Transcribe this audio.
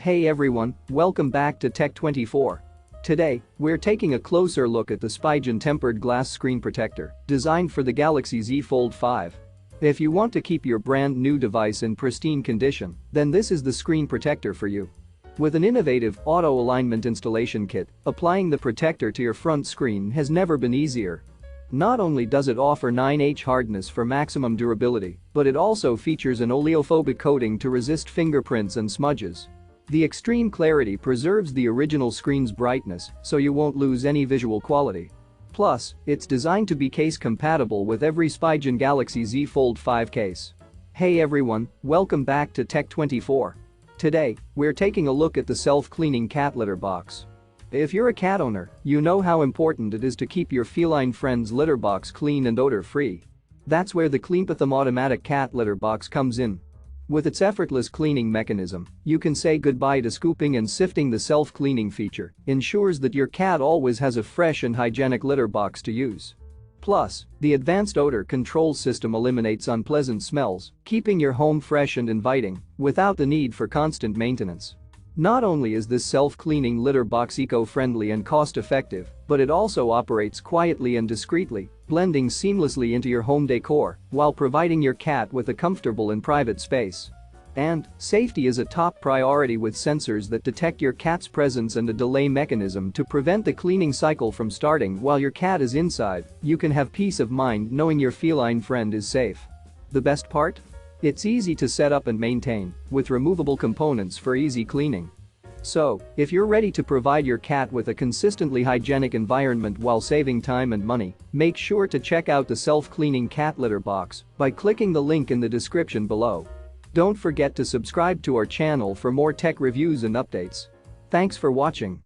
Hey everyone, welcome back to Tech24. Today, we're taking a closer look at the Spigen tempered glass screen protector designed for the Galaxy Z Fold 5. If you want to keep your brand new device in pristine condition, then this is the screen protector for you. With an innovative auto alignment installation kit, applying the protector to your front screen has never been easier. Not only does it offer 9H hardness for maximum durability, but it also features an oleophobic coating to resist fingerprints and smudges. The extreme clarity preserves the original screen's brightness, so you won't lose any visual quality. Plus, it's designed to be case compatible with every Spigen Galaxy Z Fold 5 case. Hey everyone, welcome back to Tech24. Today, we're taking a look at the self-cleaning cat litter box. If you're a cat owner, you know how important it is to keep your feline friend's litter box clean and odor-free. That's where the Cleanpathum automatic cat litter box comes in. With its effortless cleaning mechanism, you can say goodbye to scooping and sifting. The self-cleaning feature ensures that your cat always has a fresh and hygienic litter box to use. Plus, the advanced odor control system eliminates unpleasant smells, keeping your home fresh and inviting without the need for constant maintenance. Not only is this self-cleaning litter box eco-friendly and cost-effective, but it also operates quietly and discreetly, blending seamlessly into your home decor while providing your cat with a comfortable and private space. And safety is a top priority with sensors that detect your cat's presence and a delay mechanism to prevent the cleaning cycle from starting while your cat is inside. You can have peace of mind knowing your feline friend is safe. The best part? It's easy to set up and maintain, with removable components for easy cleaning. So, if you're ready to provide your cat with a consistently hygienic environment while saving time and money, make sure to check out the self-cleaning cat litter box by clicking the link in the description below. Don't forget to subscribe to our channel for more tech reviews and updates. Thanks for watching.